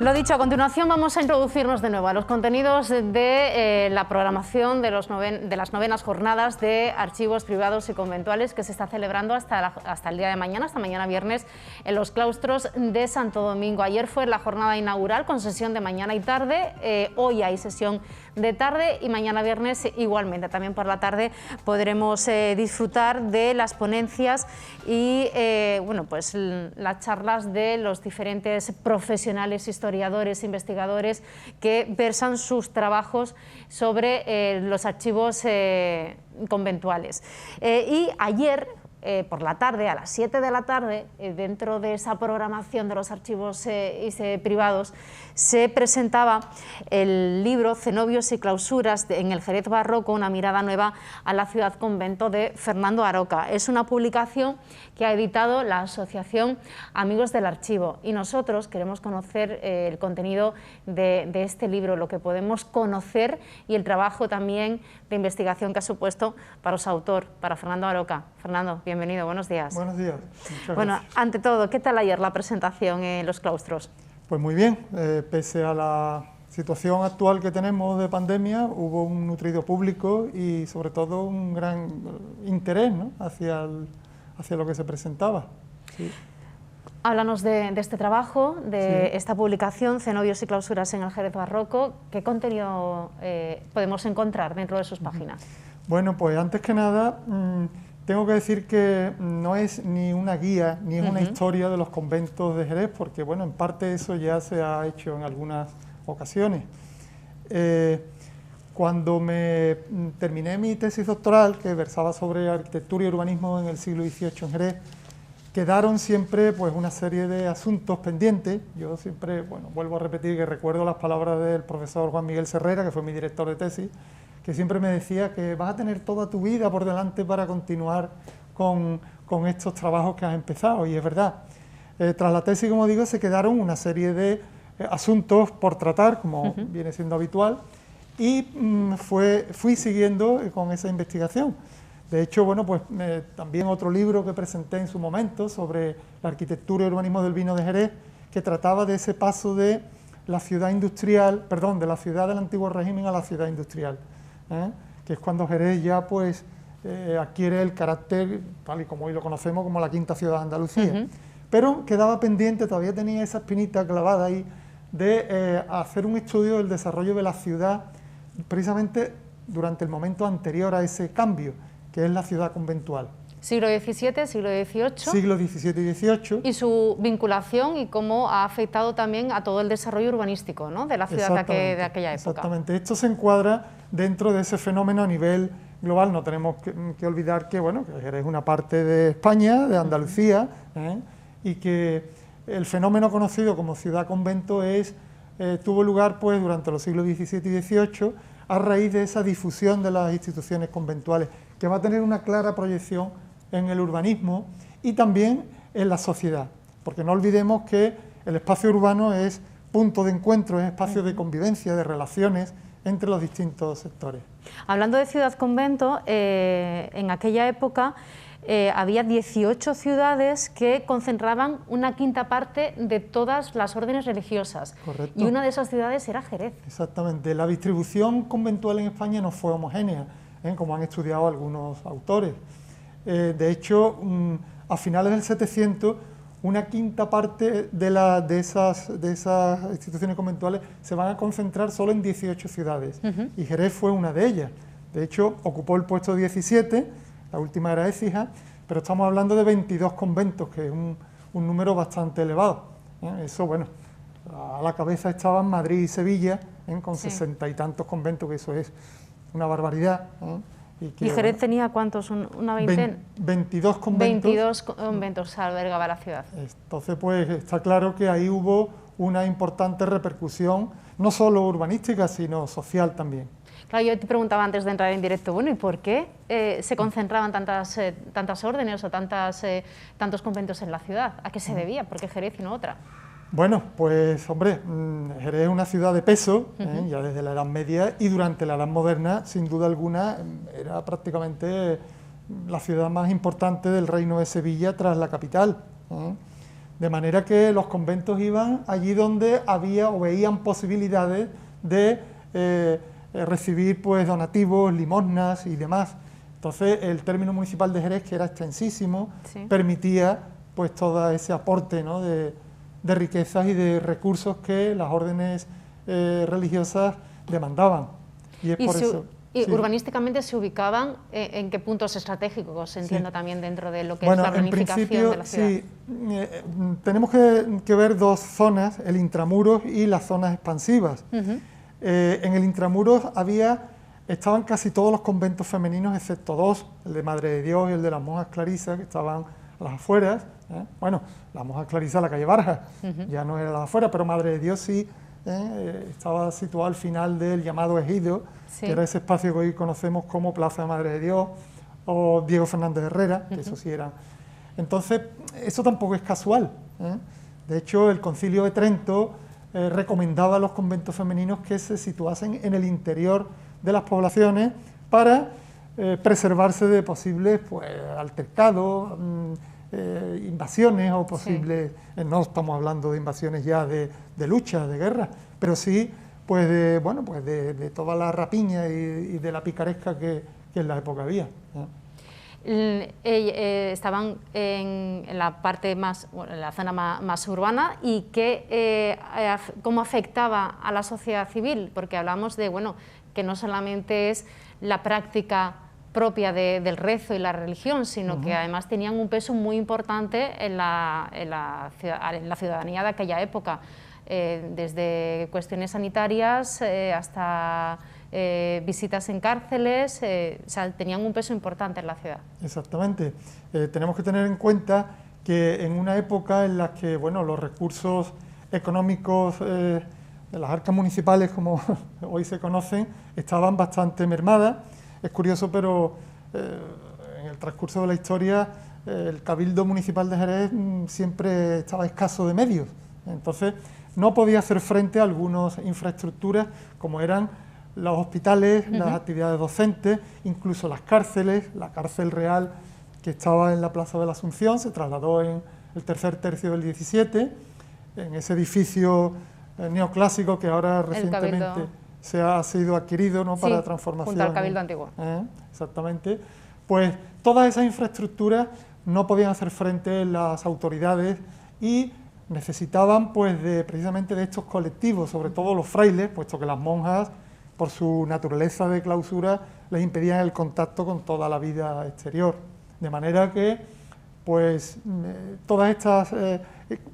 Lo dicho, a continuación vamos a introducirnos de nuevo a los contenidos de la programación de las novenas jornadas de archivos privados y conventuales que se está celebrando hasta el día de mañana, hasta mañana viernes, en los claustros de Santo Domingo. Ayer fue la jornada inaugural con sesión de mañana y tarde, hoy hay sesión de tarde y mañana viernes igualmente. También por la tarde podremos disfrutar de las ponencias y bueno, pues las charlas de los diferentes profesionales, historiadores, investigadores que versan sus trabajos sobre los archivos conventuales. Y ayer, por la tarde, a las 7 de la tarde, dentro de esa programación de los archivos privados, se presentaba el libro Cenobios y clausuras en el Jerez barroco, una mirada nueva a la ciudad convento de Fernando Aroca. Es una publicación que ha editado la Asociación Amigos del Archivo y nosotros queremos conocer el contenido de este libro, lo que podemos conocer y el trabajo también de investigación que ha supuesto para su autor, para Fernando Aroca. Fernando, bienvenido, buenos días. Buenos días. Bueno, Gracias. ante todo, ¿qué tal ayer la presentación en los claustros? Pues muy bien, pese a la situación actual que tenemos de pandemia, hubo un nutrido público y sobre todo un gran interés, ¿no?, hacia lo que se presentaba. Sí. Háblanos de este trabajo, de Sí. esta publicación, Cenobios y clausuras en el Jerez barroco. ¿Qué contenido podemos encontrar dentro de sus páginas? Bueno, pues antes que nada, tengo que decir que no es ni una guía, ni es una historia de los conventos de Jerez, porque bueno, en parte eso ya se ha hecho en algunas ocasiones. Cuando me terminé mi tesis doctoral, que versaba sobre arquitectura y urbanismo en el siglo XVIII en Jerez, quedaron siempre pues una serie de asuntos pendientes. Yo siempre, bueno, vuelvo a repetir que recuerdo las palabras del profesor Juan Miguel Serrera, que fue mi director de tesis, que siempre me decía que vas a tener toda tu vida por delante para continuar con estos trabajos que has empezado, y es verdad. Tras la tesis, como digo, se quedaron una serie de asuntos por tratar, como viene siendo habitual, y fui siguiendo con esa investigación. De hecho, bueno, pues también otro libro que presenté en su momento sobre la arquitectura y urbanismo del vino de Jerez, que trataba de ese paso de la ciudad industrial, perdón, de la ciudad del antiguo régimen a la ciudad industrial, que es cuando Jerez ya pues adquiere el carácter tal y como hoy lo conocemos como la quinta ciudad de Andalucía. Pero quedaba pendiente, todavía tenía esa espinita clavada ahí de hacer un estudio del desarrollo de la ciudad precisamente durante el momento anterior a ese cambio, que es la ciudad conventual. Siglo XVII, siglo XVIII. Siglo XVII y XVIII. Y su vinculación y cómo ha afectado también a todo el desarrollo urbanístico, ¿no?, de la ciudad de aquella época. Exactamente, esto se encuadra dentro de ese fenómeno a nivel global. No tenemos que olvidar que, bueno, que Jerez es una parte de España, de Andalucía, y que el fenómeno conocido como ciudad-convento tuvo lugar pues durante los siglos XVII y XVIII a raíz de esa difusión de las instituciones conventuales, que va a tener una clara proyección en el urbanismo y también en la sociedad, porque no olvidemos que el espacio urbano es punto de encuentro, es espacio de convivencia, de relaciones entre los distintos sectores. Hablando de ciudad-convento, en aquella época había 18 ciudades que concentraban una quinta parte de todas las órdenes religiosas. Correcto. Y una de esas ciudades era Jerez. Exactamente. La distribución conventual en España no fue homogénea, como han estudiado algunos autores. De hecho, a finales del 700, una quinta parte de esas instituciones conventuales se van a concentrar solo en 18 ciudades, y Jerez fue una de ellas. De hecho, ocupó el puesto 17, la última era Écija, pero estamos hablando de 22 conventos, que es un número bastante elevado. Eso, bueno, a la cabeza estaban Madrid y Sevilla, con 60 y tantos conventos, que eso es una barbaridad. ¿Y Jerez tenía cuántos? ¿Una veintena? 22 conventos. 22 conventos albergaba la ciudad. Entonces, pues está claro que ahí hubo una importante repercusión, no solo urbanística, sino social también. Claro, yo te preguntaba antes de entrar en directo, bueno, ¿y por qué se concentraban tantas órdenes o tantos conventos en la ciudad? ¿A qué se debía? ¿Por qué Jerez y no otra? Bueno, pues hombre, Jerez es una ciudad de peso, ya desde la Edad Media, y durante la Edad Moderna, sin duda alguna, era prácticamente la ciudad más importante del Reino de Sevilla tras la capital. De manera que los conventos iban allí donde había o veían posibilidades de recibir pues donativos, limosnas y demás. Entonces el término municipal de Jerez, que era extensísimo, sí, permitía pues todo ese aporte, ¿no?, de riquezas y de recursos que las órdenes religiosas demandaban. Y es por eso. ¿Y sí, urbanísticamente se ubicaban en qué puntos estratégicos, entiendo, sí, también dentro de lo que es la planificación de la ciudad? Sí, tenemos que ver dos zonas, el intramuros y las zonas expansivas. En el intramuros estaban casi todos los conventos femeninos, excepto dos, el de Madre de Dios y el de las monjas clarisas, que estaban a las afueras. Bueno, la monja clarisa, la calle Barja, ya no era a las afueras, pero Madre de Dios sí, estaba situado al final del llamado Ejido, sí, que era ese espacio que hoy conocemos como Plaza de Madre de Dios, o Diego Fernández Herrera, que eso sí eran. Entonces, eso tampoco es casual. De hecho, el Concilio de Trento recomendaba a los conventos femeninos que se situasen en el interior de las poblaciones para preservarse de posibles pues, altercados, invasiones o posibles, sí, no estamos hablando de invasiones ya de lucha, de guerra, pero sí pues de toda la rapiña y de la picaresca que en la época había. Estaban en la parte más, en la zona más urbana, y cómo afectaba a la sociedad civil, porque hablamos de que no solamente es la práctica propia del rezo y la religión, sino que además tenían un peso muy importante en la ciudadanía de aquella época, desde cuestiones sanitarias hasta visitas en cárceles, o sea, tenían un peso importante en la ciudad. Exactamente. Tenemos que tener en cuenta que en una época en la que los recursos económicos de las arcas municipales, como hoy se conocen, estaban bastante mermadas. Es curioso, pero en el transcurso de la historia el Cabildo Municipal de Jerez siempre estaba escaso de medios. Entonces no podía hacer frente a algunas infraestructuras como eran los hospitales, las actividades docentes, incluso las cárceles. La cárcel real que estaba en la Plaza de la Asunción se trasladó en el tercer tercio del 17, en ese edificio neoclásico que ahora recientemente ha sido adquirido, ¿no?, para transformación. Junto al Cabildo Antiguo. Exactamente. Pues todas esas infraestructuras no podían hacer frente las autoridades y necesitaban precisamente de estos colectivos, sobre todo los frailes, puesto que las monjas, por su naturaleza de clausura, les impedían el contacto con toda la vida exterior. De manera que todas estas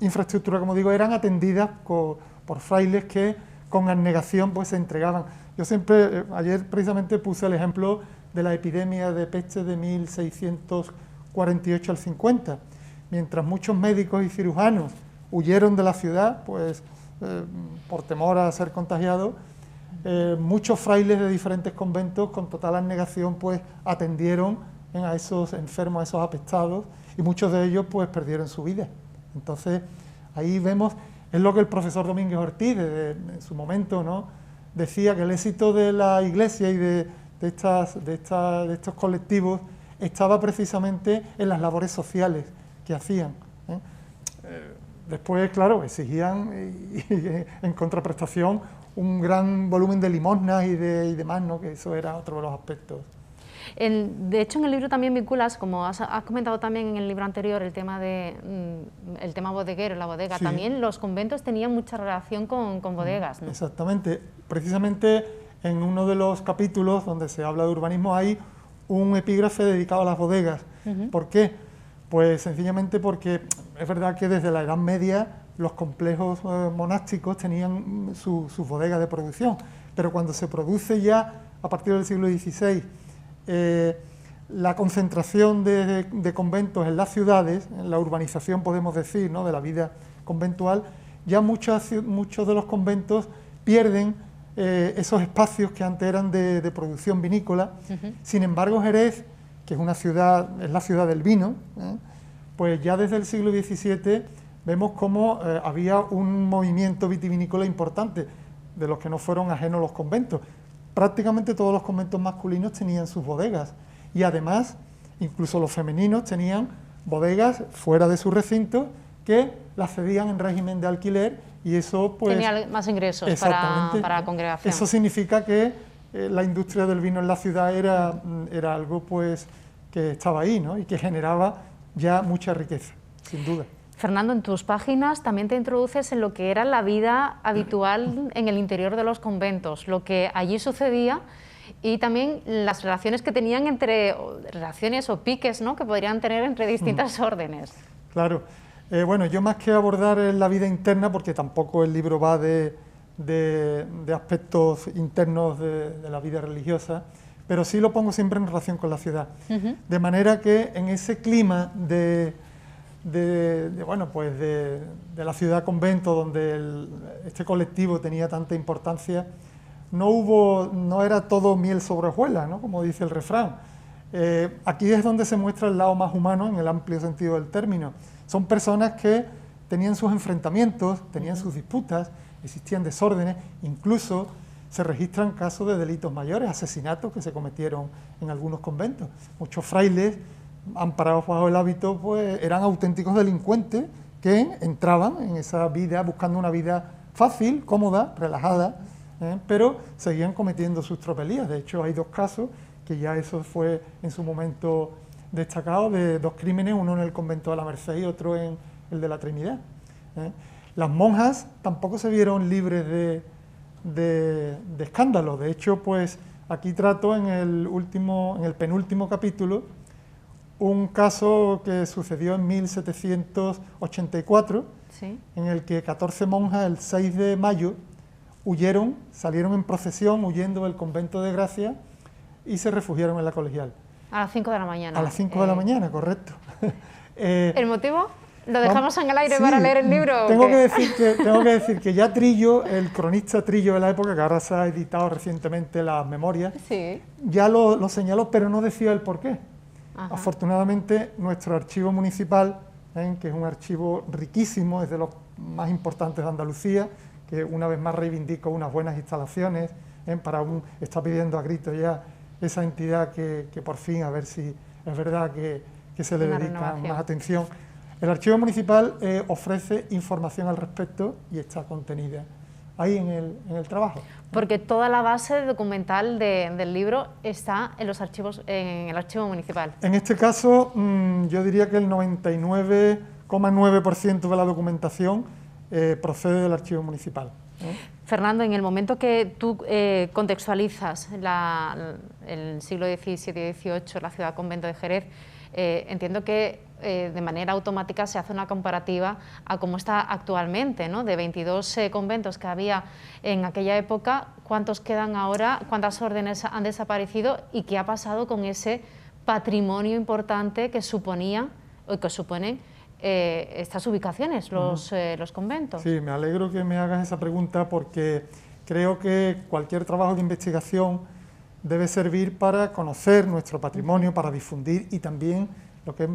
infraestructuras, como digo, eran atendidas por frailes que con abnegación se entregaban. Yo siempre, ayer precisamente puse el ejemplo de la epidemia de peste de 1648 al 50. Mientras muchos médicos y cirujanos huyeron de la ciudad, por temor a ser contagiados, muchos frailes de diferentes conventos con total abnegación atendieron a esos enfermos, a esos apestados, y muchos de ellos perdieron su vida. Entonces ahí vemos, es lo que el profesor Domínguez Ortiz en su momento, ¿no?, decía, que el éxito de la Iglesia y de estos colectivos estaba precisamente en las labores sociales que hacían. Después, claro, exigían en contraprestación un gran volumen de limosnas y demás, ¿no?, que eso era otro de los aspectos. De hecho, en el libro también vinculas, como has comentado también en el libro anterior, el tema bodeguero, la bodega. Sí. También los conventos tenían mucha relación con bodegas, ¿no? Exactamente. Precisamente en uno de los capítulos donde se habla de urbanismo hay un epígrafe dedicado a las bodegas. ¿Por qué? Pues sencillamente porque es verdad que desde la Edad Media los complejos monásticos tenían sus bodegas de producción, pero cuando se produce ya a partir del siglo XVI la concentración de conventos en las ciudades, en la urbanización, podemos decir, ¿no?, de la vida conventual, ya muchos de los conventos pierden esos espacios que antes eran de producción vinícola. Sin embargo, Jerez, que es la ciudad del vino, pues ya desde el siglo XVII vemos cómo había un movimiento vitivinícola importante, de los que no fueron ajenos los conventos. Prácticamente todos los conventos masculinos tenían sus bodegas, y además incluso los femeninos tenían bodegas fuera de su recinto, que las cedían en régimen de alquiler y eso pues... Tenía más ingresos para la congregación. Eso significa que la industria del vino en la ciudad era algo pues que estaba ahí, ¿no? Y que generaba ya mucha riqueza, sin duda. Fernando, en tus páginas también te introduces en lo que era la vida habitual en el interior de los conventos, lo que allí sucedía y también las relaciones que tenían relaciones o piques, ¿no?, que podrían tener entre distintas órdenes. Claro. Bueno, yo más que abordar la vida interna, porque tampoco el libro va de aspectos internos de la vida religiosa, pero sí lo pongo siempre en relación con la ciudad. De manera que en ese clima de la ciudad convento, donde este colectivo tenía tanta importancia, no era todo miel sobre hojuelas, ¿no?, como dice el refrán. Aquí es donde se muestra el lado más humano en el amplio sentido del término. Son personas que tenían sus enfrentamientos, tenían sus disputas, existían desórdenes, incluso se registran casos de delitos mayores, asesinatos que se cometieron en algunos conventos. Muchos frailes, amparados bajo el hábito, pues eran auténticos delincuentes que entraban en esa vida buscando una vida fácil, cómoda, relajada, pero seguían cometiendo sus tropelías. De hecho, hay dos casos que ya eso fue en su momento destacado, de dos crímenes, uno en el convento de la Merced y otro en el de la Trinidad. Las monjas tampoco se vieron libres de escándalos. De hecho, pues aquí trato en el penúltimo capítulo un caso que sucedió en 1784, ¿sí?, en el que 14 monjas el 6 de mayo salieron en procesión huyendo del convento de Gracia y se refugiaron en la Colegial. A las 5 de la mañana. A las 5 de la mañana, correcto. ¿El motivo? ¿Lo dejamos en el aire para leer el libro? Tengo que decir que ya Trillo, el cronista Trillo de la época, que ahora se ha editado recientemente las memorias, sí, ya lo señaló, pero no decía el porqué. Ajá. Afortunadamente, nuestro archivo municipal, que es un archivo riquísimo, es de los más importantes de Andalucía, que una vez más reivindico unas buenas instalaciones, está pidiendo a gritos ya esa entidad que por fin, a ver si es verdad que se le dedica más atención. El archivo municipal ofrece información al respecto y está contenida ahí en el trabajo. Porque toda la base documental del libro está en los archivos, en el archivo municipal. En este caso, yo diría que el 99,9% de la documentación procede del archivo municipal. Fernando, en el momento que tú contextualizas el siglo XVII y XVIII, la ciudad convento de Jerez, entiendo que de manera automática se hace una comparativa a cómo está actualmente, ¿no? De 22 conventos que había en aquella época, ¿cuántos quedan ahora? ¿Cuántas órdenes han desaparecido? ¿Y qué ha pasado con ese patrimonio importante que suponían o que suponen estas ubicaciones, los conventos? Sí, me alegro que me hagas esa pregunta porque creo que cualquier trabajo de investigación debe servir para conocer nuestro patrimonio, para difundir y también, lo que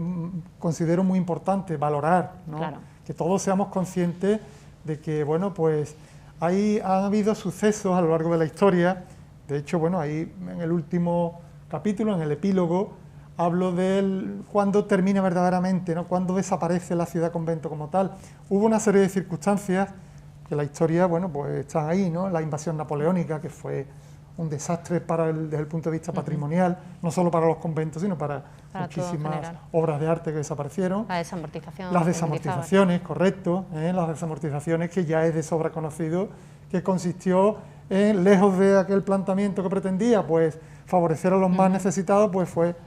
considero muy importante, valorar, ¿no? Claro. Que todos seamos conscientes de que, bueno, pues han habido sucesos a lo largo de la historia. De hecho, bueno, ahí en el último capítulo, en el epílogo, hablo de cuándo termina verdaderamente, ¿no?, cuándo desaparece la ciudad convento como tal. Hubo una serie de circunstancias que la historia, bueno, pues están ahí, ¿no? La invasión napoleónica, que fue un desastre desde el punto de vista patrimonial, no solo para los conventos, sino para muchísimas obras de arte que desaparecieron. La desamortización. Las desamortizaciones, correcto, las desamortizaciones, que ya es de sobra conocido, que consistió en, lejos de aquel planteamiento que pretendía, pues favorecer a los más necesitados, pues fue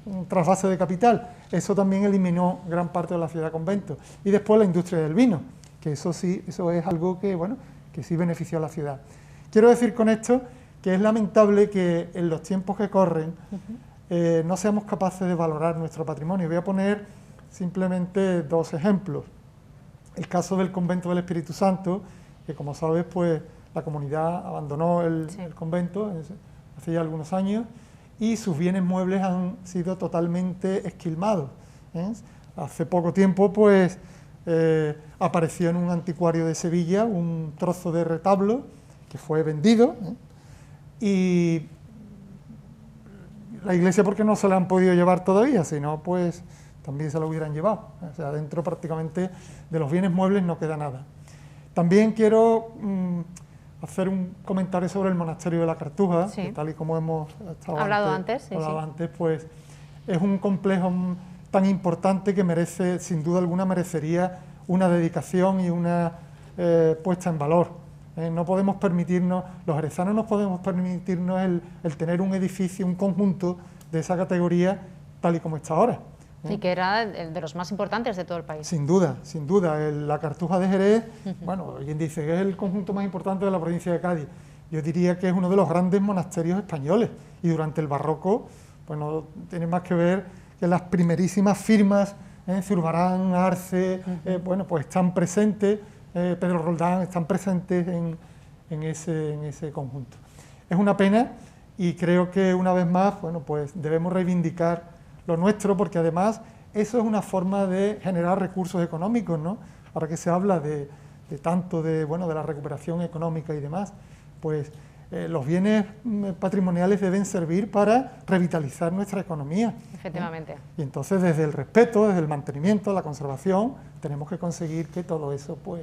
un trasvase de capital. Eso también eliminó gran parte de la ciudad convento. Y después la industria del vino, que eso sí, eso es algo que, bueno, que sí benefició a la ciudad. Quiero decir con esto que es lamentable que en los tiempos que corren no seamos capaces de valorar nuestro patrimonio. Voy a poner simplemente dos ejemplos. El caso del convento del Espíritu Santo, que como sabes, pues la comunidad abandonó el convento hace ya algunos años y sus bienes muebles han sido totalmente esquilmados. Hace poco tiempo, pues, apareció en un anticuario de Sevilla un trozo de retablo que fue vendido, y la iglesia, porque no se la han podido llevar todavía, sino pues también se lo hubieran llevado. O sea, dentro prácticamente de los bienes muebles no queda nada. También quiero hacer un comentario sobre el monasterio de la Cartuja, sí, que tal y como hemos hablado antes, pues es un complejo tan importante que merece, sin duda alguna, merecería una dedicación y una puesta en valor. No podemos permitirnos, los jerezanos no podemos permitirnos el tener un edificio, un conjunto de esa categoría tal y como está ahora. Y que era el de los más importantes de todo el país. Sin duda, sin duda. La Cartuja de Jerez, bueno, alguien dice que es el conjunto más importante de la provincia de Cádiz. Yo diría que es uno de los grandes monasterios españoles. Y durante el barroco, pues no tiene más que ver que las primerísimas firmas, Zurbarán, Arce, bueno, pues están presentes, Pedro Roldán, están presentes en ese conjunto. Es una pena y creo que una vez más, bueno, pues debemos reivindicar lo nuestro, porque además eso es una forma de generar recursos económicos, ¿no? Ahora que se habla de tanto de la recuperación económica y demás, pues los bienes patrimoniales deben servir para revitalizar nuestra economía. Efectivamente. Y entonces desde el respeto, desde el mantenimiento, la conservación, tenemos que conseguir que todo eso pues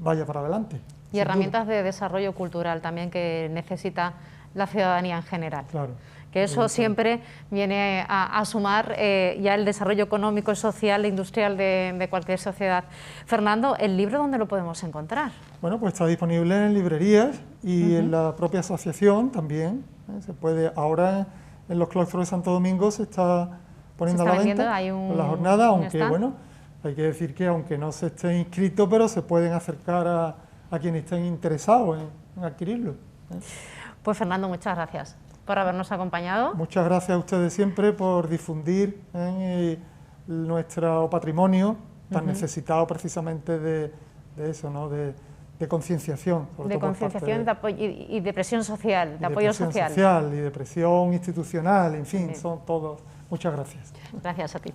vaya para adelante. Y herramientas de desarrollo cultural también que necesita la ciudadanía en general. Claro. Que eso siempre viene a sumar ya el desarrollo económico, social e industrial de cualquier sociedad. Fernando, ¿el libro dónde lo podemos encontrar? Bueno, pues está disponible en librerías y en la propia asociación también. Se puede, ahora en los claustros de Santo Domingo se está poniendo a la venta la jornada, aunque bueno, hay que decir que aunque no se esté inscrito, pero se pueden acercar a quienes estén interesados en adquirirlo. Pues Fernando, muchas gracias por habernos acompañado. Muchas gracias a ustedes siempre por difundir nuestro patrimonio tan necesitado precisamente de eso, ¿no? De concienciación. De concienciación y de presión social, de apoyo social. Y de presión institucional, en fin, son todos. Muchas gracias. Gracias a ti.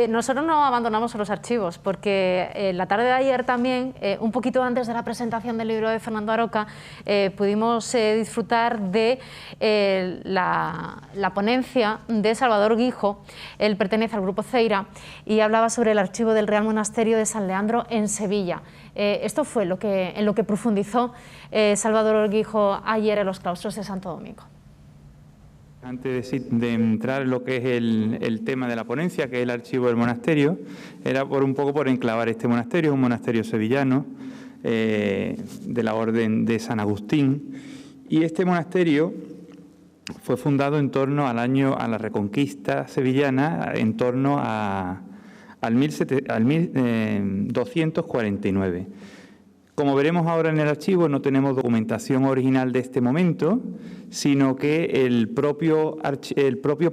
Nosotros no abandonamos los archivos porque la tarde de ayer también, un poquito antes de la presentación del libro de Fernando Aroca, pudimos disfrutar de la ponencia de Salvador Guijo. Él pertenece al Grupo Ceira y hablaba sobre el archivo del Real Monasterio de San Leandro en Sevilla. Esto fue en lo que profundizó Salvador Guijo ayer en los claustros de Santo Domingo. Antes de entrar en lo que es el tema de la ponencia, que es el archivo del monasterio, era un poco por enclavar este monasterio. Es un monasterio sevillano de la Orden de San Agustín, y este monasterio fue fundado en torno a la Reconquista sevillana, en torno al 1249. Como veremos ahora en el archivo, no tenemos documentación original de este momento, sino que el propio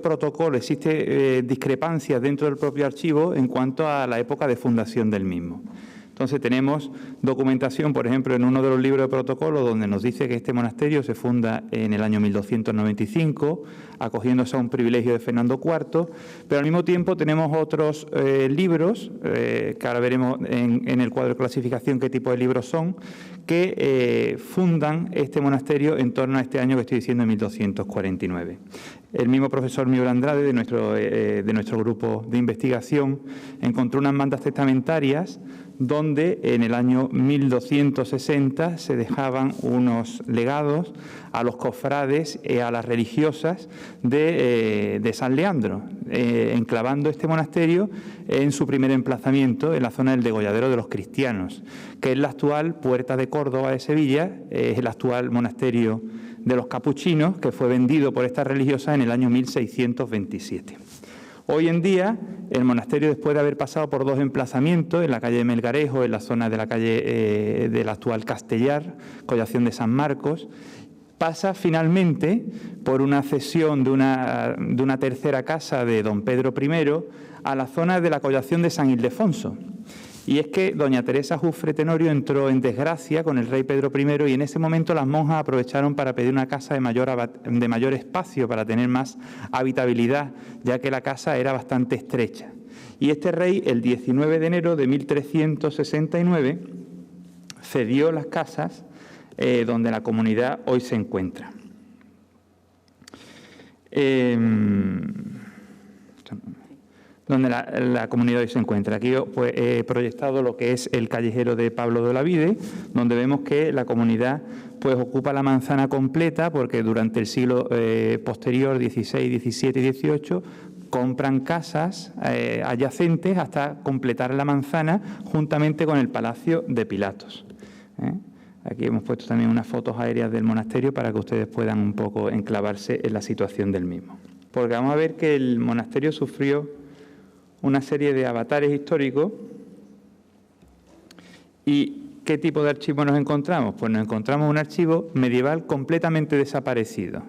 protocolo, existe discrepancias dentro del propio archivo en cuanto a la época de fundación del mismo. Entonces tenemos documentación, por ejemplo, en uno de los libros de protocolo, donde nos dice que este monasterio se funda en el año 1295, acogiéndose a un privilegio de Fernando IV, pero al mismo tiempo tenemos otros libros, que ahora veremos en el cuadro de clasificación qué tipo de libros son, que fundan este monasterio en torno a este año que estoy diciendo, en 1249. El mismo profesor Miguel Andrade, de nuestro grupo de investigación, encontró unas mandas testamentarias donde en el año 1260 se dejaban unos legados a los cofrades y a las religiosas de San Leandro, enclavando este monasterio en su primer emplazamiento en la zona del degolladero de los cristianos, que es la actual Puerta de Córdoba de Sevilla, es el actual monasterio de los capuchinos, que fue vendido por estas religiosas en el año 1627. Hoy en día, el monasterio, después de haber pasado por dos emplazamientos, en la calle de Melgarejo, en la zona de la calle del actual Castellar, Collación de San Marcos, pasa finalmente por una cesión de una tercera casa de don Pedro I a la zona de la Collación de San Ildefonso. Y es que doña Teresa Jufre Tenorio entró en desgracia con el rey Pedro I, y en ese momento las monjas aprovecharon para pedir una casa de mayor espacio, para tener más habitabilidad, ya que la casa era bastante estrecha. Y este rey, el 19 de enero de 1369, cedió las casas donde la comunidad hoy se encuentra. donde la comunidad hoy se encuentra. Aquí pues, he proyectado lo que es el callejero de Pablo de Olavide, donde vemos que la comunidad pues, ocupa la manzana completa, porque durante el siglo posterior, XVI, XVII y XVIII, compran casas adyacentes hasta completar la manzana juntamente con el Palacio de Pilatos. Aquí hemos puesto también unas fotos aéreas del monasterio para que ustedes puedan un poco enclavarse en la situación del mismo. Porque vamos a ver que el monasterio sufrió una serie de avatares históricos. ¿Y qué tipo de archivo nos encontramos? Pues nos encontramos un archivo medieval completamente desaparecido.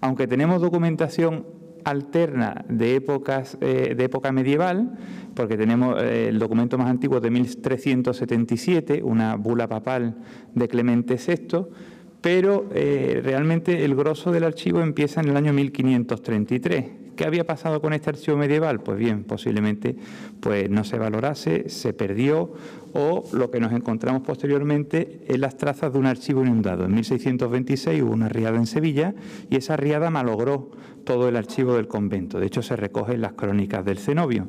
Aunque tenemos documentación alterna de época medieval, porque tenemos el documento más antiguo de 1377, una bula papal de Clemente VI, pero realmente el grosso del archivo empieza en el año 1533. ¿Qué había pasado con este archivo medieval? Pues bien, posiblemente pues no se valorase, se perdió, o lo que nos encontramos posteriormente es las trazas de un archivo inundado. En 1626 hubo una riada en Sevilla y esa riada malogró todo el archivo del convento. De hecho, se recoge en las crónicas del cenobio.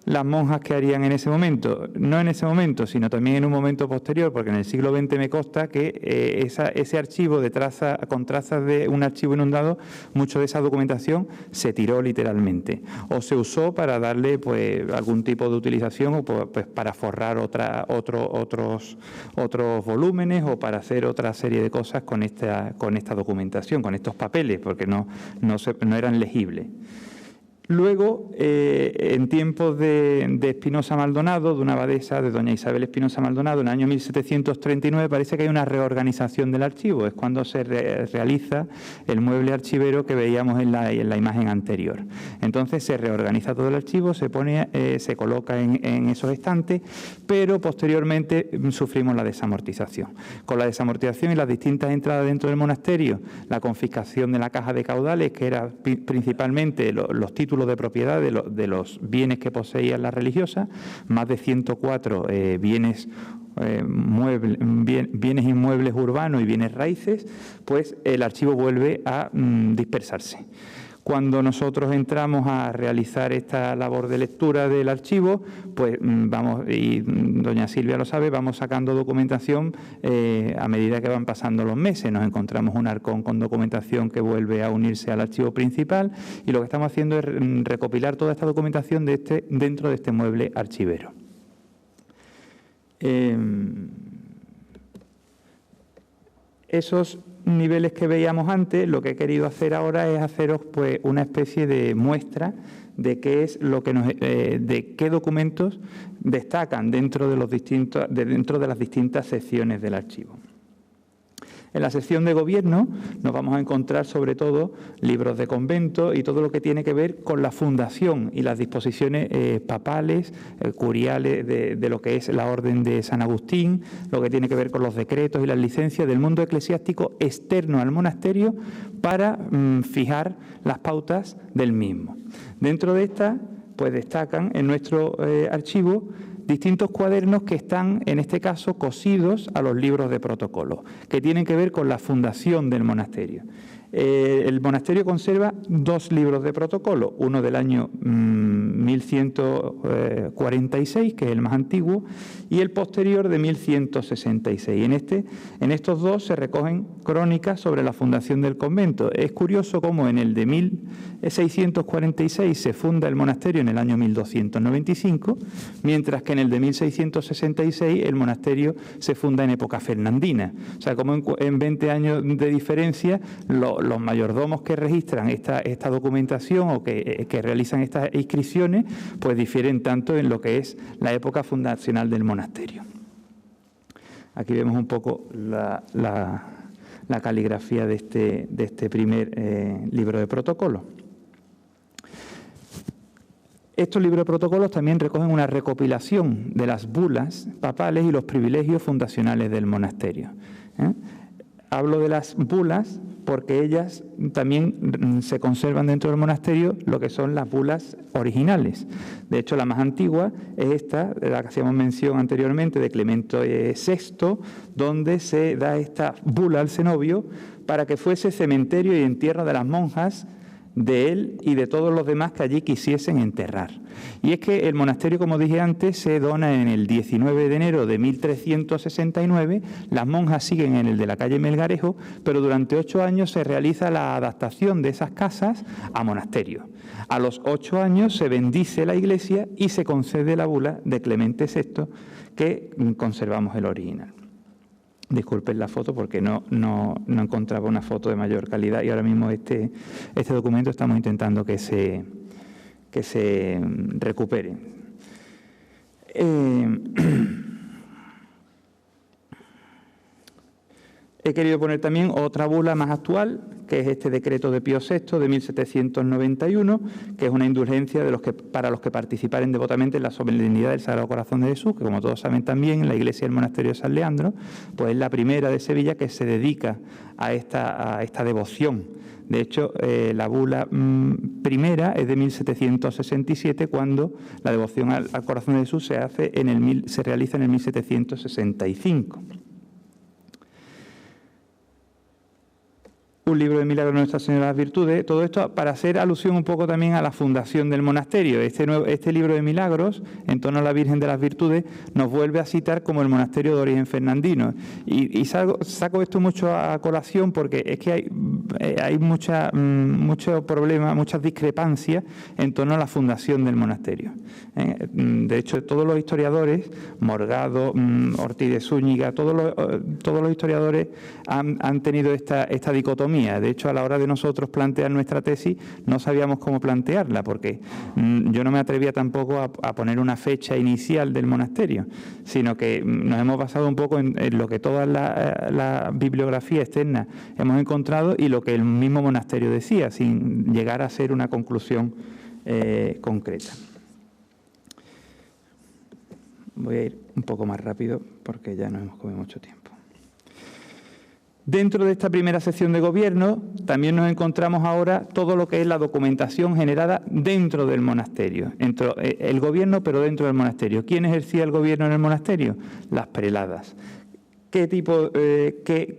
Las monjas que harían en ese momento, no en ese momento, sino también en un momento posterior, porque en el siglo XX me consta que ese archivo con trazas de un archivo inundado, mucho de esa documentación se tiró literalmente, o se usó para darle pues algún tipo de utilización, o pues para forrar otros volúmenes, o para hacer otra serie de cosas con esta documentación, con estos papeles, porque no eran legibles. Luego, en tiempos de Espinosa Maldonado, de una abadesa, de doña Isabel Espinosa Maldonado, en el año 1739, parece que hay una reorganización del archivo. Es cuando se realiza el mueble archivero que veíamos en la imagen anterior. Entonces se reorganiza todo el archivo, se coloca en esos estantes, pero posteriormente sufrimos la desamortización. Con la desamortización y las distintas entradas dentro del monasterio, la confiscación de la caja de caudales, que era principalmente los títulos de propiedad de los bienes que poseían las religiosas, más de 104 bienes inmuebles urbanos y bienes raíces, pues el archivo vuelve a dispersarse. Cuando nosotros entramos a realizar esta labor de lectura del archivo, pues vamos, y doña Silvia lo sabe, vamos sacando documentación a medida que van pasando los meses. Nos encontramos un arcón con documentación que vuelve a unirse al archivo principal, y lo que estamos haciendo es recopilar toda esta documentación dentro de este mueble archivero. Esos niveles que veíamos antes, lo que he querido hacer ahora es haceros pues una especie de muestra de qué es de qué documentos destacan dentro de las distintas secciones del archivo. En la sección de gobierno nos vamos a encontrar sobre todo libros de convento y todo lo que tiene que ver con la fundación y las disposiciones papales, curiales de lo que es la Orden de San Agustín, lo que tiene que ver con los decretos y las licencias del mundo eclesiástico externo al monasterio para fijar las pautas del mismo. Dentro de estas, pues destacan en nuestro archivo distintos cuadernos que están, en este caso, cosidos a los libros de protocolo, que tienen que ver con la fundación del monasterio. El monasterio conserva 2 libros de protocolo, uno del año 1146, que es el más antiguo, y el posterior de 1166. En estos dos se recogen crónicas sobre la fundación del convento. Es curioso cómo en el de 1646 se funda el monasterio en el año 1295, mientras que en el de 1666 el monasterio se funda en época fernandina. O sea, como en 20 años de diferencia, los mayordomos que registran esta documentación o que realizan estas inscripciones, pues difieren tanto en lo que es la época fundacional del monasterio. Aquí vemos un poco la caligrafía de este primer libro de protocolo. Estos libros de protocolos también recogen una recopilación de las bulas papales y los privilegios fundacionales del monasterio. Hablo de las bulas porque ellas también se conservan dentro del monasterio, lo que son las bulas originales. De hecho, la más antigua es esta, de la que hacíamos mención anteriormente, de Clemente VI, donde se da esta bula al cenobio para que fuese cementerio y entierro de las monjas de él y de todos los demás que allí quisiesen enterrar. Y es que el monasterio, como dije antes, se dona en el 19 de enero de 1369, las monjas siguen en el de la calle Melgarejo, pero durante 8 años se realiza la adaptación de esas casas a monasterio. A los 8 años se bendice la iglesia y se concede la bula de Clemente VI, que conservamos el original. Disculpen la foto porque no encontraba una foto de mayor calidad y ahora mismo este documento estamos intentando que se recupere. He querido poner también otra bula más actual, que es este decreto de Pío VI de 1791, que es una indulgencia para los que participaren devotamente en la solemnidad del Sagrado Corazón de Jesús, que como todos saben también en la iglesia del monasterio de San Leandro, pues es la primera de Sevilla que se dedica a esta devoción. De hecho, la bula primera es de 1767, cuando la devoción al Corazón de Jesús se realiza en el 1765. Un libro de milagros de Nuestra Señora de las Virtudes, todo esto para hacer alusión un poco también a la fundación del monasterio. Este libro de milagros, en torno a la Virgen de las Virtudes, nos vuelve a citar como el monasterio de origen fernandino. Y saco esto mucho a colación porque es que hay muchos problemas, muchas discrepancias en torno a la fundación del monasterio. De hecho, todos los historiadores, Morgado, Ortiz de Zúñiga, todos los historiadores han tenido esta dicotomía. De hecho, a la hora de nosotros plantear nuestra tesis, no sabíamos cómo plantearla, porque yo no me atrevía tampoco a poner una fecha inicial del monasterio, sino que nos hemos basado un poco en lo que toda la bibliografía externa hemos encontrado y lo que el mismo monasterio decía, sin llegar a ser una conclusión concreta. Voy a ir un poco más rápido porque ya nos hemos comido mucho tiempo. Dentro de esta primera sección de gobierno también nos encontramos ahora todo lo que es la documentación generada dentro del monasterio, el gobierno pero dentro del monasterio. ¿Quién ejercía el gobierno en el monasterio? Las preladas.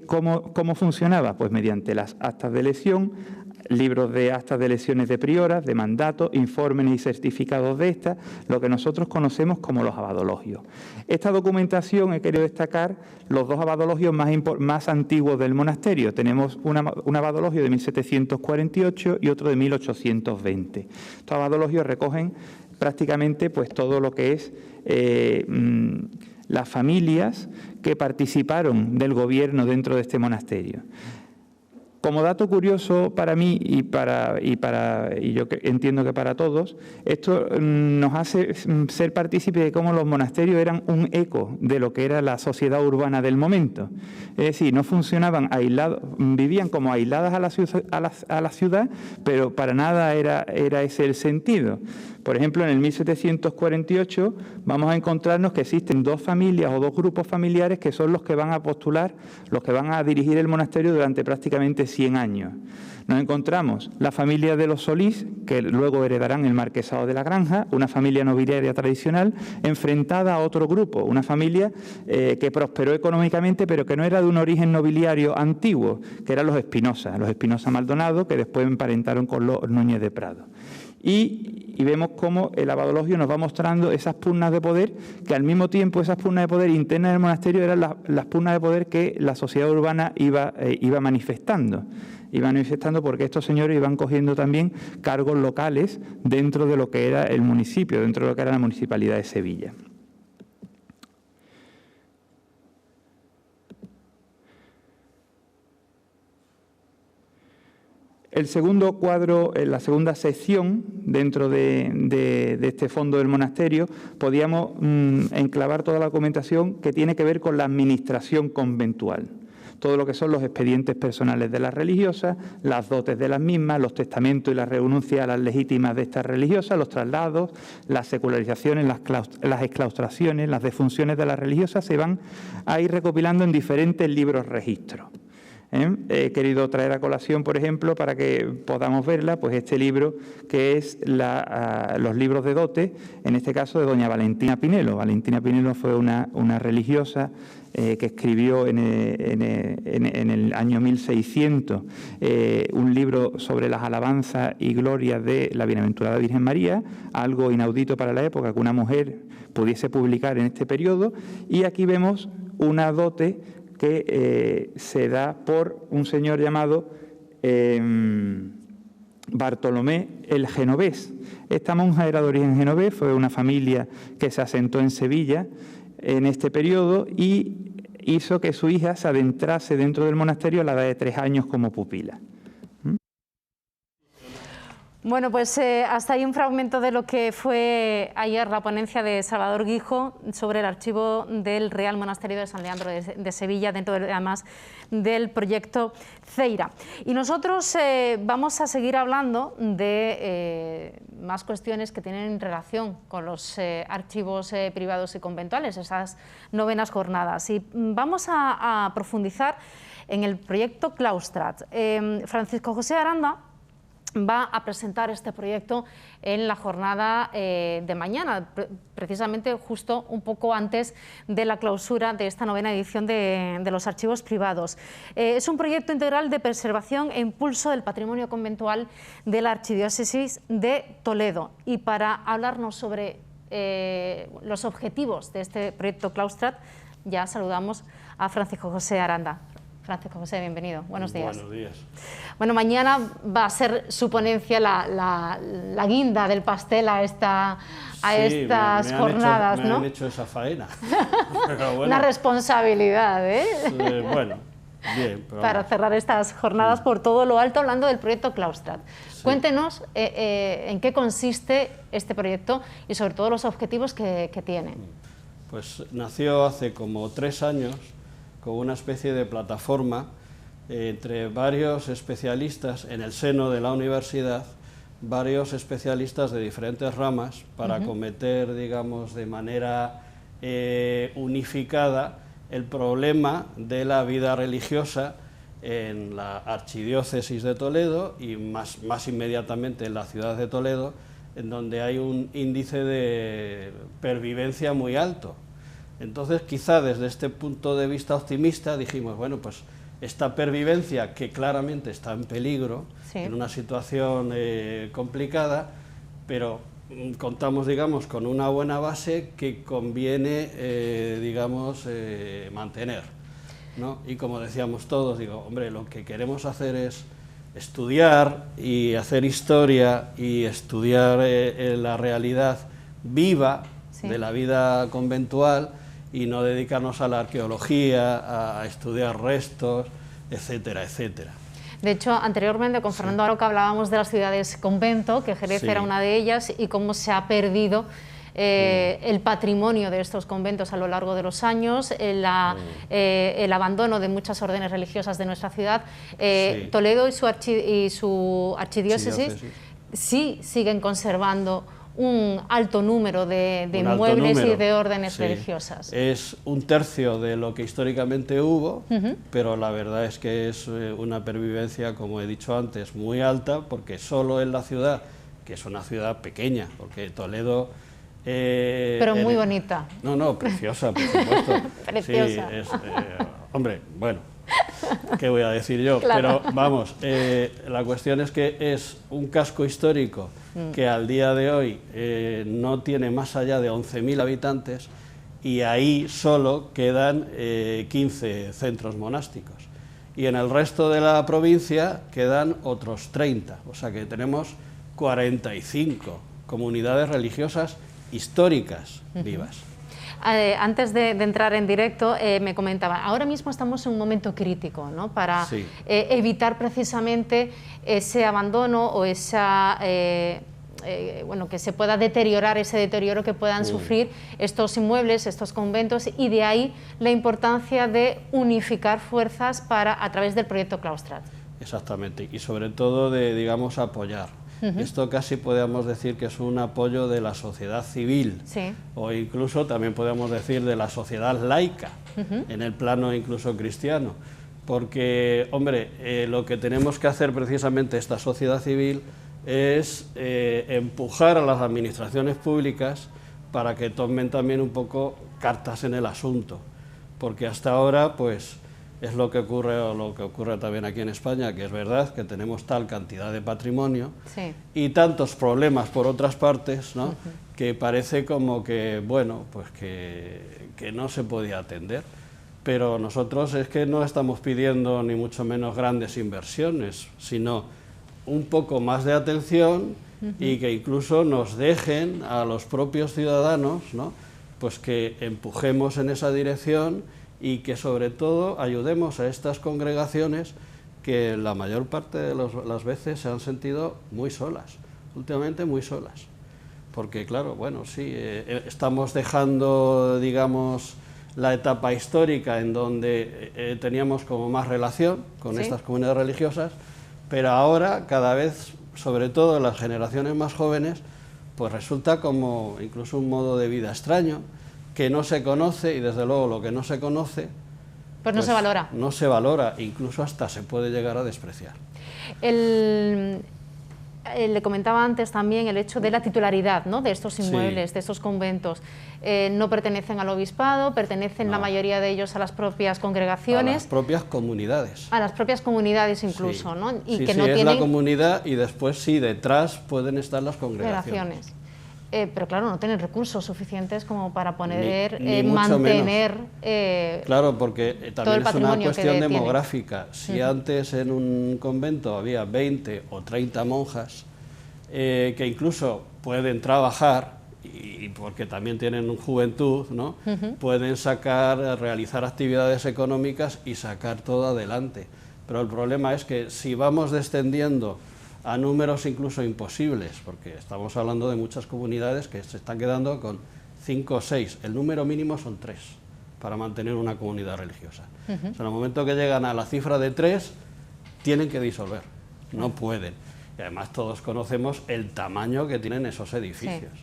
¿Cómo funcionaba? Pues mediante las actas de elección, libros de actas de elecciones de prioras, de mandatos, informes y certificados de estas, lo que nosotros conocemos como los abadologios. Esta documentación, he querido destacar los 2 abadologios más antiguos del monasterio. Tenemos un abadologio de 1748 y otro de 1820. Estos abadologios recogen prácticamente pues todo lo que es las familias que participaron del gobierno dentro de este monasterio. Como dato curioso para mí y yo entiendo que para todos, esto nos hace ser partícipes de cómo los monasterios eran un eco de lo que era la sociedad urbana del momento. Es decir, no funcionaban aislados, vivían como aisladas a la ciudad, pero para nada era ese el sentido. Por ejemplo, en el 1748 vamos a encontrarnos que existen 2 familias o 2 grupos familiares que son los que van a postular, los que van a dirigir el monasterio durante prácticamente 100 años. Nos encontramos la familia de los Solís, que luego heredarán el marquesado de la Granja, una familia nobiliaria tradicional, enfrentada a otro grupo, una familia que prosperó económicamente, pero que no era de un origen nobiliario antiguo, que eran los Espinosa Maldonado, que después emparentaron con los Núñez de Prado. Y vemos cómo el abadologio nos va mostrando esas pugnas de poder, que al mismo tiempo esas pugnas de poder internas del monasterio eran las pugnas de poder que la sociedad urbana iba manifestando. Iban manifestando porque estos señores iban cogiendo también cargos locales dentro de lo que era el municipio, dentro de lo que era la Municipalidad de Sevilla. El segundo cuadro, la segunda sección dentro de este fondo del monasterio, podíamos enclavar toda la documentación que tiene que ver con la administración conventual. Todo lo que son los expedientes personales de las religiosas, las dotes de las mismas, los testamentos y las renuncias a las legítimas de estas religiosas, los traslados, las secularizaciones, las exclaustraciones, las defunciones de las religiosas se van a ir recopilando en diferentes libros registros. He querido traer a colación, por ejemplo, para que podamos verla, pues este libro que es los libros de dote, en este caso de doña Valentina Pinelo. Valentina Pinelo fue una religiosa que escribió en el año 1600 un libro sobre las alabanzas y glorias de la Bienaventurada Virgen María, algo inaudito para la época que una mujer pudiese publicar en este periodo, y aquí vemos una dote que se da por un señor llamado Bartolomé el Genovés. Esta monja era de origen genovés, fue una familia que se asentó en Sevilla en este periodo y hizo que su hija se adentrase dentro del monasterio a la edad de 3 años como pupila. Bueno, pues hasta ahí un fragmento de lo que fue ayer la ponencia de Salvador Guijo sobre el archivo del Real Monasterio de San Leandro de Sevilla, dentro además del proyecto Ceira. Y nosotros vamos a seguir hablando de más cuestiones que tienen relación con los archivos privados y conventuales, esas novenas jornadas. Y vamos a profundizar en el proyecto Claustrat. Francisco José Aranda va a presentar este proyecto en la jornada de mañana, precisamente justo un poco antes de la clausura de esta novena edición de los archivos privados. Es un proyecto integral de preservación e impulso del patrimonio conventual de la Archidiócesis de Toledo. Y para hablarnos sobre los objetivos de este proyecto Claustrat, ya saludamos a Francisco José Aranda. Francisco José, bienvenido. Buenos días. Buenos días. Bueno, mañana va a ser su ponencia la guinda del pastel a estas jornadas, ¿no? Me han hecho esa faena. Pero bueno, una responsabilidad, ¿eh? Bueno, bien. Pero para cerrar estas jornadas por todo lo alto, hablando del proyecto Claustrat. Sí. Cuéntenos en qué consiste este proyecto y sobre todo los objetivos que tiene. Pues nació hace como 3 años con una especie de plataforma entre varios especialistas en el seno de la universidad, varios especialistas de diferentes ramas para acometer, digamos, de manera unificada el problema de la vida religiosa en la Archidiócesis de Toledo y más inmediatamente en la ciudad de Toledo, en donde hay un índice de pervivencia muy alto. Entonces, quizá desde este punto de vista optimista dijimos, bueno, pues esta pervivencia que claramente está en peligro, sí, en una situación complicada, pero contamos, digamos, con una buena base que conviene, digamos, mantener, ¿no? Y como decíamos todos, digo, hombre, lo que queremos hacer es estudiar y hacer historia y estudiar la realidad viva, sí, de la vida conventual, y no dedicarnos a la arqueología, a estudiar restos, etcétera, etcétera. De hecho, anteriormente con Fernando Aroca hablábamos de las ciudades convento, que Jerez era una de ellas, y cómo se ha perdido el patrimonio de estos conventos a lo largo de los años, el abandono de muchas órdenes religiosas de nuestra ciudad. Toledo y su archidiócesis sí siguen conservando un alto número de inmuebles y de órdenes religiosas. Es 1/3 de lo que históricamente hubo, pero la verdad es que es una pervivencia, como he dicho antes, muy alta, porque solo en la ciudad, que es una ciudad pequeña, porque Toledo... pero muy bonita. No, preciosa, por supuesto. Preciosa. Sí, hombre, bueno, ¿qué voy a decir yo? Claro. Pero vamos, la cuestión es que es un casco histórico que al día de hoy no tiene más allá de 11.000 habitantes y ahí solo quedan 15 centros monásticos. Y en el resto de la provincia quedan otros 30, o sea que tenemos 45 comunidades religiosas históricas vivas. Antes de entrar en directo, me comentaba, ahora mismo estamos en un momento crítico, ¿no? Para evitar precisamente ese abandono o esa, bueno, que se pueda deteriorar, ese deterioro que puedan sufrir estos inmuebles, estos conventos, y de ahí la importancia de unificar fuerzas a través del proyecto Claustrat. Exactamente, y sobre todo de, digamos, apoyar. Esto casi podemos decir que es un apoyo de la sociedad civil, o incluso también podemos decir de la sociedad laica, en el plano incluso cristiano, porque, hombre, lo que tenemos que hacer precisamente esta sociedad civil es empujar a las administraciones públicas para que tomen también un poco cartas en el asunto, porque hasta ahora, pues, es lo que ocurre, o lo que ocurre también aquí en España, que es verdad que tenemos tal cantidad de patrimonio y tantos problemas por otras partes, ¿no? Que parece como que, bueno, pues que no se podía atender. Pero nosotros es que no estamos pidiendo ni mucho menos grandes inversiones, sino un poco más de atención y que incluso nos dejen a los propios ciudadanos, ¿no? Pues que empujemos en esa dirección y que sobre todo ayudemos a estas congregaciones que la mayor parte de las veces se han sentido muy solas, últimamente muy solas. Porque claro, bueno, sí, estamos dejando, digamos, la etapa histórica en donde teníamos como más relación con estas comunidades religiosas, pero ahora cada vez, sobre todo en las generaciones más jóvenes, pues resulta como incluso un modo de vida extraño, que no se conoce, y desde luego lo que no se conoce, pues no se valora. No se valora, incluso hasta se puede llegar a despreciar. Le comentaba antes también el hecho de la titularidad, ¿no?, de estos inmuebles, de estos conventos. No pertenecen al obispado, pertenecen la mayoría de ellos a las propias congregaciones. A las propias comunidades. A las propias comunidades incluso, ¿no? Y que no tienen... es la comunidad y después detrás pueden estar las congregaciones. Pero claro, no tienen recursos suficientes como para poder ni mantener claro, porque también es una cuestión demográfica. Si antes en un convento había 20 o 30 monjas que incluso pueden trabajar, y porque también tienen juventud, ¿no? Pueden realizar actividades económicas y sacar todo adelante. Pero el problema es que si vamos descendiendo a números incluso imposibles, porque estamos hablando de muchas comunidades que se están quedando con 5 o 6, el número mínimo son 3 para mantener una comunidad religiosa. O sea, en el momento que llegan a la cifra de 3, tienen que disolver, no pueden. Y además todos conocemos el tamaño que tienen esos edificios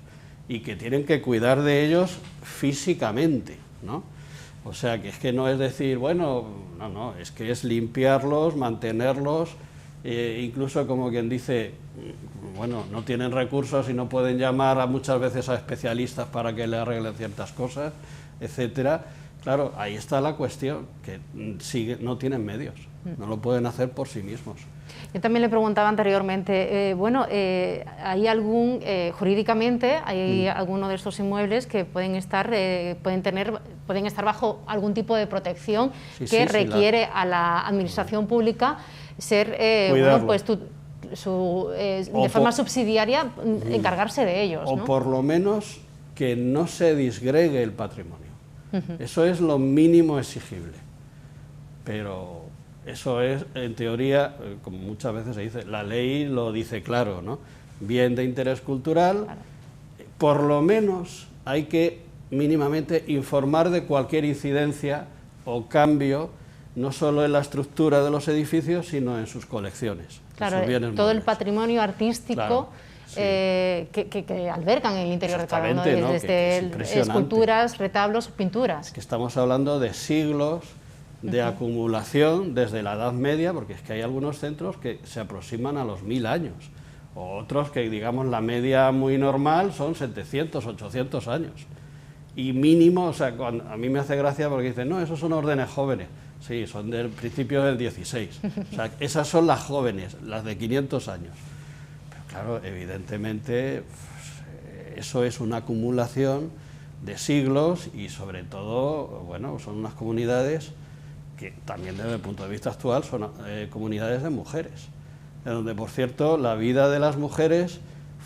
y que tienen que cuidar de ellos físicamente, ¿no? O sea, que es que no es decir, bueno, no, es que es limpiarlos, mantenerlos. Incluso como quien dice, bueno, no tienen recursos y no pueden llamar muchas veces a especialistas para que le arreglen ciertas cosas, etcétera. Claro, ahí está la cuestión, que no tienen medios, no lo pueden hacer por sí mismos. Yo también le preguntaba anteriormente, ¿hay jurídicamente, hay alguno de estos inmuebles que pueden estar bajo algún tipo de protección que requiere a la administración pública ser, de forma subsidiaria, encargarse de ellos, ¿no? O por lo menos que no se disgregue el patrimonio. Eso es lo mínimo exigible. Pero eso es, en teoría, como muchas veces se dice, la ley lo dice claro, ¿no? Bien de interés cultural, por lo menos hay que mínimamente informar de cualquier incidencia o cambio, no solo en la estructura de los edificios, sino en sus colecciones. Claro, todo el patrimonio artístico que albergan en el interior de cada uno, desde esculturas, retablos, pinturas. Es que estamos hablando de siglos de acumulación desde la Edad Media, porque es que hay algunos centros que se aproximan a los 1000 años, o otros que, digamos, la media muy normal son 700, 800 años. Y mínimo, o sea, a mí me hace gracia porque dicen, no, esos son órdenes jóvenes. Sí, son del principio del 16. O sea, esas son las jóvenes, las de 500 años. Pero claro, evidentemente, eso es una acumulación de siglos y sobre todo, bueno, son unas comunidades que también desde el punto de vista actual son comunidades de mujeres, en donde, por cierto, la vida de las mujeres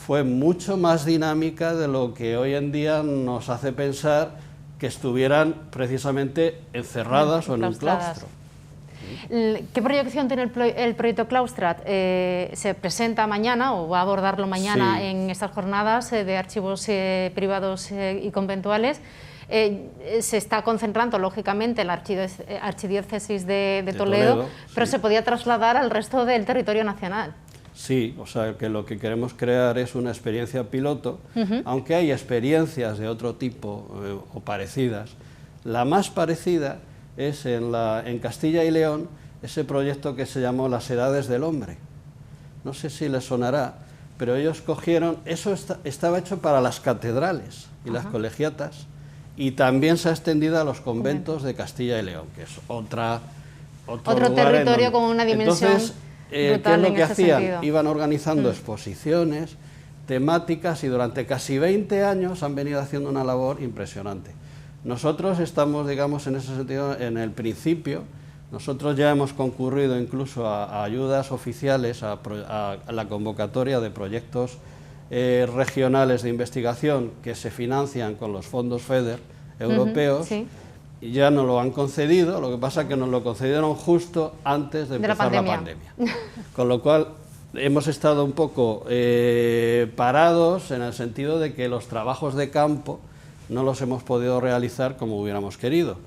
fue mucho más dinámica de lo que hoy en día nos hace pensar que estuvieran precisamente encerradas o en un claustro. ¿Qué proyección tiene el proyecto Claustrat? ¿Se presenta mañana o va a abordarlo mañana en estas jornadas de archivos privados y conventuales? Se está concentrando, lógicamente, en la archidiócesis de Toledo, pero se podía trasladar al resto del territorio nacional. Sí, o sea, que lo que queremos crear es una experiencia piloto, aunque hay experiencias de otro tipo o parecidas. La más parecida es en Castilla y León, ese proyecto que se llamó Las Edades del Hombre. No sé si les sonará, pero ellos cogieron, eso estaba hecho para las catedrales y las colegiatas, y también se ha extendido a los conventos de Castilla y León, que es otro territorio con una dimensión. Entonces, ¿qué es lo que hacían? Iban organizando exposiciones temáticas y durante casi 20 años han venido haciendo una labor impresionante. Nosotros estamos, digamos, en ese sentido, en el principio. Nosotros ya hemos concurrido incluso a ayudas oficiales, a la convocatoria de proyectos regionales de investigación que se financian con los fondos FEDER europeos, y ya nos lo han concedido. Lo que pasa es que nos lo concedieron justo antes de empezar la pandemia. Con lo cual hemos estado un poco parados en el sentido de que los trabajos de campo no los hemos podido realizar como hubiéramos querido.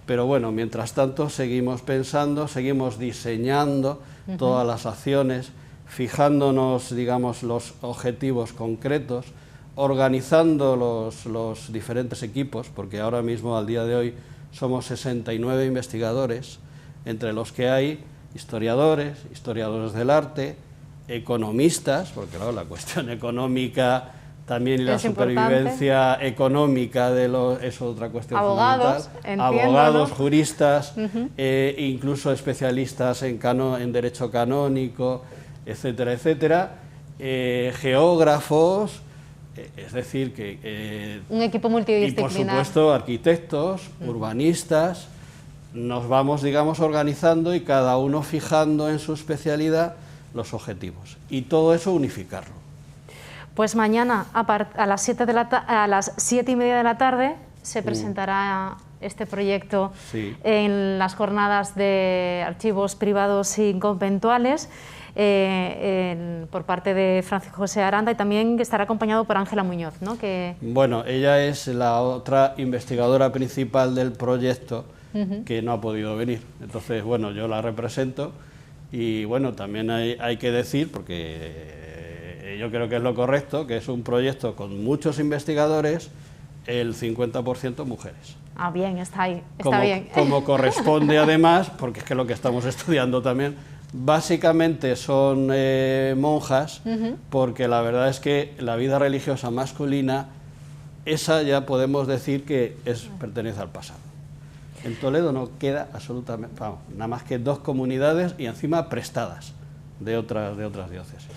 Pero bueno, mientras tanto seguimos pensando, seguimos diseñando todas las acciones, fijándonos, digamos, los objetivos concretos, organizando los diferentes equipos, porque ahora mismo, al día de hoy, somos 69 investigadores, entre los que hay historiadores, historiadores del arte, economistas, porque claro, la cuestión económica también y la supervivencia económica es otra cuestión abogados, fundamental. Abogados, ¿no? Juristas, incluso especialistas en derecho canónico, etcétera, etcétera, geógrafos, es decir, que... un equipo multidisciplinar. Y por supuesto arquitectos, urbanistas. Nos vamos, digamos, organizando y cada uno fijando en su especialidad los objetivos. Y todo eso unificarlo. Pues mañana a las 7:30 de la tarde se presentará este proyecto en las jornadas de archivos privados y conventuales por parte de Francisco José Aranda, y también estará acompañado por Ángela Muñoz, ¿no? Bueno, ella es la otra investigadora principal del proyecto que no ha podido venir. Entonces, bueno, yo la represento y bueno, también hay que decir, porque yo creo que es lo correcto, que es un proyecto con muchos investigadores, el 50% mujeres. Ah, bien, está ahí, está bien. Como corresponde además, porque es que lo que estamos estudiando también, básicamente son monjas, porque la verdad es que la vida religiosa masculina, esa ya podemos decir que pertenece al pasado. En Toledo no queda absolutamente, vamos, nada más que 2 comunidades y encima prestadas de otras diócesis.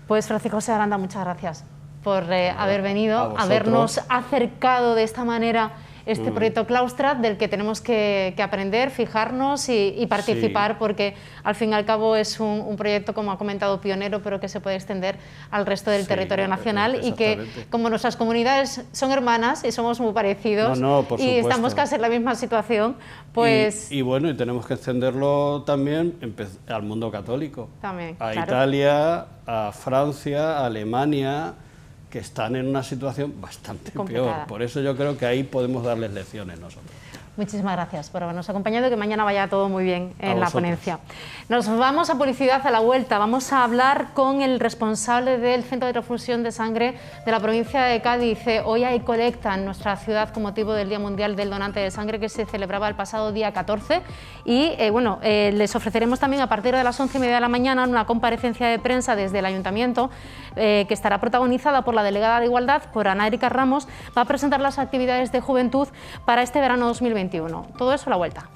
Pues Francisco José Aranda, muchas gracias por haber venido, habernos acercado de esta manera este proyecto Claustra, del que tenemos que aprender, fijarnos y participar, porque al fin y al cabo es un proyecto, como ha comentado, pionero, pero que se puede extender al resto del territorio nacional, y que, como nuestras comunidades son hermanas y somos muy parecidos y estamos casi en la misma situación, pues... Y bueno, y tenemos que extenderlo también al mundo católico, también, a Italia, a Francia, a Alemania, que están en una situación bastante complicada. Peor. Por eso yo creo que ahí podemos darles lecciones nosotros. Muchísimas gracias por habernos acompañado y que mañana vaya todo muy bien en la ponencia. Nos vamos a publicidad. A la vuelta vamos a hablar con el responsable del Centro de Transfusión de Sangre de la provincia de Cádiz. Hoy hay colecta en nuestra ciudad con motivo del Día Mundial del Donante de Sangre, que se celebraba el pasado día 14, y les ofreceremos también a partir de las 11:30 de la mañana una comparecencia de prensa desde el Ayuntamiento, que estará protagonizada por la delegada de Igualdad, por Ana Erika Ramos. Va a presentar las actividades de juventud para este verano 2021. Todo eso a la vuelta.